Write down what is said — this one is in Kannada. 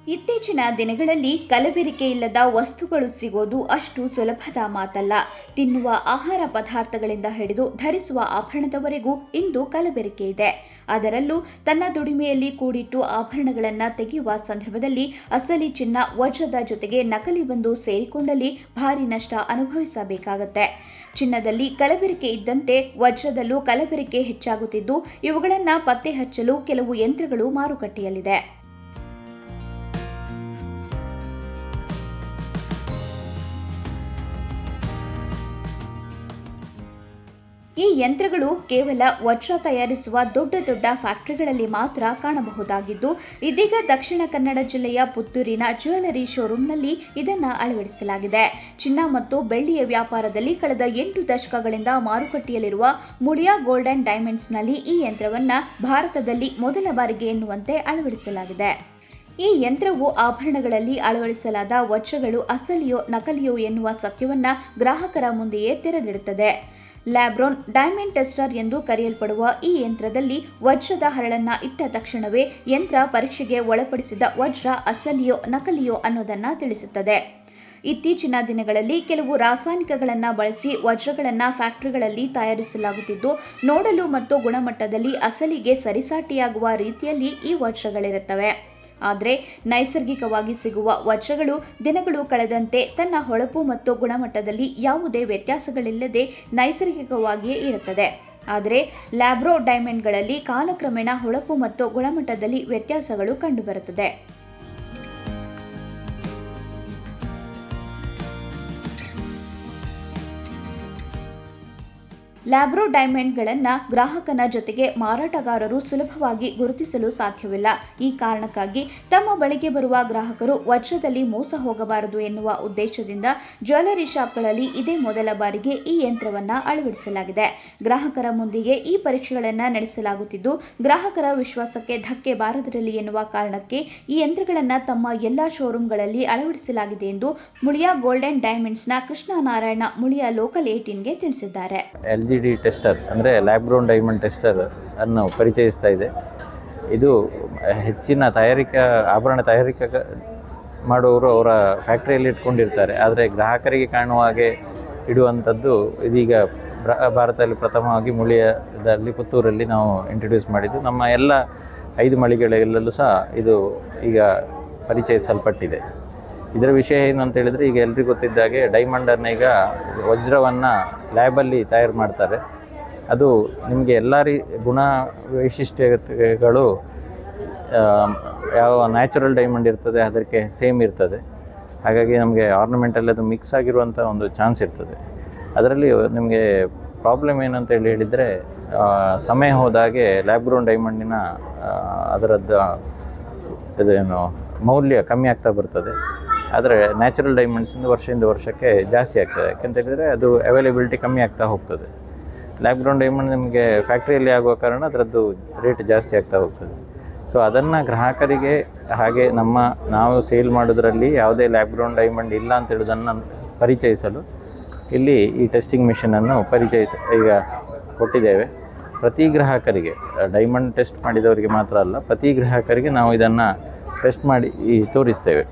ಇತ್ತೀಚಿನ ದಿನಗಳಲ್ಲಿ ಕಲಬೆರಕೆ ಇಲ್ಲದ ವಸ್ತುಗಳು ಸಿಗೋದು ಅಷ್ಟು ಸುಲಭದ ಮಾತಲ್ಲ. ತಿನ್ನುವ ಆಹಾರ ಪದಾರ್ಥಗಳಿಂದ ಹಿಡಿದು ಧರಿಸುವ ಆಭರಣದವರೆಗೂ ಇಂದು ಕಲಬೆರಕೆ ಇದೆ. ಅದರಲ್ಲೂ ತನ್ನ ದುಡಿಮೆಯಲ್ಲಿ ಕೂಡಿಟ್ಟು ಆಭರಣಗಳನ್ನು ತೆಗೆಯುವ ಸಂದರ್ಭದಲ್ಲಿ ಅಸಲಿ ಚಿನ್ನ, ವಜ್ರದ ಜೊತೆಗೆ ನಕಲಿ ಬಂದು ಸೇರಿಕೊಂಡಲ್ಲಿ ಭಾರಿ ನಷ್ಟ ಅನುಭವಿಸಬೇಕಾಗತ್ತೆ. ಚಿನ್ನದಲ್ಲಿ ಕಲಬೆರಕೆ ಇದ್ದಂತೆ ವಜ್ರದಲ್ಲೂ ಕಲಬೆರಕೆ ಹೆಚ್ಚಾಗುತ್ತಿದ್ದು, ಇವುಗಳನ್ನು ಪತ್ತೆ ಹಚ್ಚಲು ಕೆಲವು ಯಂತ್ರಗಳು ಮಾರುಕಟ್ಟೆಯಲ್ಲಿದೆ. ಈ ಯಂತ್ರಗಳು ಕೇವಲ ವಜ್ರ ತಯಾರಿಸುವ ದೊಡ್ಡ ದೊಡ್ಡ ಫ್ಯಾಕ್ಟರಿಗಳಲ್ಲಿ ಮಾತ್ರ ಕಾಣಬಹುದಾಗಿದ್ದು, ಇದೀಗ ದಕ್ಷಿಣ ಕನ್ನಡ ಜಿಲ್ಲೆಯ ಪುತ್ತೂರಿನ ಜ್ಯುವೆಲರಿ ಶೋರೂಂನಲ್ಲಿ ಇದನ್ನು ಅಳವಡಿಸಲಾಗಿದೆ. ಚಿನ್ನ ಮತ್ತು ಬೆಳ್ಳಿಯ ವ್ಯಾಪಾರದಲ್ಲಿ ಕಳೆದ 8 ದಶಕಗಳಿಂದ ಮಾರುಕಟ್ಟೆಯಲ್ಲಿರುವ ಮುಳಿಯಾ ಗೋಲ್ಡ್ ಅಂಡ್ ಡೈಮಂಡ್ಸ್ನಲ್ಲಿ ಈ ಯಂತ್ರವನ್ನು ಭಾರತದಲ್ಲಿ ಮೊದಲ ಬಾರಿಗೆ ಎನ್ನುವಂತೆ ಅಳವಡಿಸಲಾಗಿದೆ. ಈ ಯಂತ್ರವು ಆಭರಣಗಳಲ್ಲಿ ಅಳವಡಿಸಲಾದ ವಜ್ರಗಳು ಅಸಲಿಯೋ ನಕಲಿಯೋ ಎನ್ನುವ ಸತ್ಯವನ್ನ ಗ್ರಾಹಕರ ಮುಂದೆಯೇ ತೆರೆದಿಡುತ್ತದೆ. ಲ್ಯಾಬ್ರೋನ್ ಡೈಮಂಡ್ ಟೆಸ್ಟರ್ ಎಂದು ಕರೆಯಲ್ಪಡುವ ಈ ಯಂತ್ರದಲ್ಲಿ ವಜ್ರದ ಹರಳನ್ನ ಇಟ್ಟ ತಕ್ಷಣವೇ ಯಂತ್ರ ಪರೀಕ್ಷೆಗೆ ಒಳಪಡಿಸಿದ ವಜ್ರ ಅಸಲಿಯೋ ನಕಲಿಯೋ ಅನ್ನೋದನ್ನ ತಿಳಿಸುತ್ತದೆ. ಇತ್ತೀಚಿನ ದಿನಗಳಲ್ಲಿ ಕೆಲವು ರಾಸಾಯನಿಕಗಳನ್ನು ಬಳಸಿ ವಜ್ರಗಳನ್ನು ಫ್ಯಾಕ್ಟರಿಗಳಲ್ಲಿ ತಯಾರಿಸಲಾಗುತ್ತಿದ್ದು, ನೋಡಲು ಮತ್ತು ಗುಣಮಟ್ಟದಲ್ಲಿ ಅಸಲಿಗೆ ಸರಿಸಾಟಿಯಾಗುವ ರೀತಿಯಲ್ಲಿ ಈ ವಜ್ರಗಳಿರುತ್ತವೆ. ಆದರೆ ನೈಸರ್ಗಿಕವಾಗಿ ಸಿಗುವ ವಜ್ರಗಳು ದಿನಗಳು ಕಳೆದಂತೆ ತನ್ನ ಹೊಳಪು ಮತ್ತು ಗುಣಮಟ್ಟದಲ್ಲಿ ಯಾವುದೇ ವ್ಯತ್ಯಾಸಗಳಿಲ್ಲದೆ ನೈಸರ್ಗಿಕವಾಗಿಯೇ ಇರುತ್ತದೆ. ಆದರೆ ಲ್ಯಾಬ್ರೋ ಡೈಮಂಡ್ಗಳಲ್ಲಿ ಕಾಲಕ್ರಮೇಣ ಹೊಳಪು ಮತ್ತು ಗುಣಮಟ್ಟದಲ್ಲಿ ವ್ಯತ್ಯಾಸಗಳು ಕಂಡುಬರುತ್ತದೆ. ಲ್ಯಾಬ್ರೋ ಡೈಮಂಡ್ಗಳನ್ನು ಗ್ರಾಹಕನ ಜೊತೆಗೆ ಮಾರಾಟಗಾರರು ಸುಲಭವಾಗಿ ಗುರುತಿಸಲು ಸಾಧ್ಯವಿಲ್ಲ. ಈ ಕಾರಣಕ್ಕಾಗಿ ತಮ್ಮ ಬಳಿಗೆ ಬರುವ ಗ್ರಾಹಕರು ವಜ್ರದಲ್ಲಿ ಮೋಸ ಹೋಗಬಾರದು ಎನ್ನುವ ಉದ್ದೇಶದಿಂದ ಜ್ಯುವೆಲರಿ ಶಾಪ್ಗಳಲ್ಲಿ ಇದೇ ಮೊದಲ ಬಾರಿಗೆ ಈ ಯಂತ್ರವನ್ನು ಅಳವಡಿಸಲಾಗಿದೆ. ಗ್ರಾಹಕರ ಮುಂದೆಯೇ ಈ ಪರೀಕ್ಷೆಗಳನ್ನು ನಡೆಸಲಾಗುತ್ತಿದ್ದು, ಗ್ರಾಹಕರ ವಿಶ್ವಾಸಕ್ಕೆ ಧಕ್ಕೆ ಬಾರದಿರಲಿ ಎನ್ನುವ ಕಾರಣಕ್ಕೆ ಈ ಯಂತ್ರಗಳನ್ನು ತಮ್ಮ ಎಲ್ಲಾ ಶೋರೂಂಗಳಲ್ಲಿ ಅಳವಡಿಸಲಾಗಿದೆ ಎಂದು ಮುಳಿಯಾ ಗೋಲ್ಡ್ ಅಂಡ್ ಡೈಮಂಡ್ಸ್ನ ಕೃಷ್ಣನಾರಾಯಣ ಮುಳಿಯಾ ಲೋಕಲ್ 18ಗೆ ತಿಳಿಸಿದ್ದಾರೆ. LGD ಟೆಸ್ಟರ್ ಅಂದರೆ ಲ್ಯಾಬ್ರೋನ್ ಡೈಮಂಡ್ ಟೆಸ್ಟರ್ ಅನ್ನು ಪರಿಚಯಿಸ್ತಾ ಇದೆ. ಇದು ಹೆಚ್ಚಿನ ಆಭರಣ ತಯಾರಿಕಾ ಮಾಡುವವರು ಅವರ ಫ್ಯಾಕ್ಟ್ರಿಯಲ್ಲಿ ಇಟ್ಕೊಂಡಿರ್ತಾರೆ. ಆದರೆ ಗ್ರಾಹಕರಿಗೆ ಕಾಣುವ ಹಾಗೆ ಇಡುವಂಥದ್ದು ಇದೀಗ ಭಾರತದಲ್ಲಿ ಪ್ರಥಮವಾಗಿ ಮುಳಿಯಾದಲ್ಲಿ ಪುತ್ತೂರಲ್ಲಿ ನಾವು ಇಂಟ್ರೊಡ್ಯೂಸ್ ಮಾಡಿದ್ದು. ನಮ್ಮ ಎಲ್ಲ 5 ಮಳಿಗೆಗಳಲ್ಲೂ ಸಹ ಇದು ಈಗ ಪರಿಚಯಿಸಲ್ಪಟ್ಟಿದೆ. ಇದರ ವಿಷಯ ಏನು ಅಂತ ಹೇಳಿದರೆ, ಈಗ ಎಲ್ರಿಗೂ ಗೊತ್ತಿದ್ದಾಗೆ ಡೈಮಂಡನ್ನು ಈಗ ವಜ್ರವನ್ನು ಲ್ಯಾಬಲ್ಲಿ ತಯಾರು ಮಾಡ್ತಾರೆ. ಅದು ನಿಮಗೆ ಎಲ್ಲ ಗುಣ ವೈಶಿಷ್ಟ್ಯಗಳು ಯಾವ ನ್ಯಾಚುರಲ್ ಡೈಮಂಡ್ ಇರ್ತದೆ ಅದಕ್ಕೆ ಸೇಮ್ ಇರ್ತದೆ. ಹಾಗಾಗಿ ನಮಗೆ ಆರ್ನಮೆಂಟಲ್ಲಿ ಅದು ಮಿಕ್ಸ್ ಆಗಿರುವಂಥ ಒಂದು ಚಾನ್ಸ್ ಇರ್ತದೆ. ಅದರಲ್ಲಿ ನಿಮಗೆ ಪ್ರಾಬ್ಲಮ್ ಏನಂತ ಹೇಳಿದರೆ, ಸಮಯ ಹೋದಾಗೆ ಲ್ಯಾಬ್ ಗ್ರೋನ್ ಡೈಮಂಡಿನ ಅದರದ್ದು ಇದೇನು ಮೌಲ್ಯ ಕಮ್ಮಿ ಆಗ್ತಾ ಬರ್ತದೆ. ಆದರೆ ನ್ಯಾಚುರಲ್ ಡೈಮಂಡ್ಸಿಂದ ವರ್ಷದಿಂದ ವರ್ಷಕ್ಕೆ ಜಾಸ್ತಿ ಆಗ್ತದೆ. ಯಾಕೆಂತ ಹೇಳಿದರೆ ಅದು ಅವೈಲೇಬಿಲಿಟಿ ಕಮ್ಮಿ ಆಗ್ತಾ ಹೋಗ್ತದೆ. ಲ್ಯಾಬ್ ಗ್ರೌಂಡ್ ಡೈಮಂಡ್ ನಿಮಗೆ ಫ್ಯಾಕ್ಟ್ರಿಯಲ್ಲಿ ಆಗುವ ಕಾರಣ ಅದರದ್ದು ರೇಟ್ ಜಾಸ್ತಿ ಆಗ್ತಾ ಹೋಗ್ತದೆ. ಸೊ ಅದನ್ನು ಗ್ರಾಹಕರಿಗೆ ಹಾಗೆ ನಾವು ಸೇಲ್ ಮಾಡೋದ್ರಲ್ಲಿ ಯಾವುದೇ ಲ್ಯಾಬ್ ಗ್ರೌಂಡ್ ಡೈಮಂಡ್ ಇಲ್ಲ ಅಂತ ಹೇಳೋದನ್ನು ಪರಿಚಯಿಸಲು ಇಲ್ಲಿ ಈ ಟೆಸ್ಟಿಂಗ್ ಮಿಷನನ್ನು ಈಗ ಕೊಟ್ಟಿದ್ದೇವೆ. ಪ್ರತಿ ಗ್ರಾಹಕರಿಗೆ, ಡೈಮಂಡ್ ಟೆಸ್ಟ್ ಮಾಡಿದವರಿಗೆ ಮಾತ್ರ ಅಲ್ಲ, ಪ್ರತಿ ಗ್ರಾಹಕರಿಗೆ ನಾವು ಇದನ್ನು ಟೆಸ್ಟ್ ಮಾಡಿ ತೋರಿಸ್ತೇವೆ.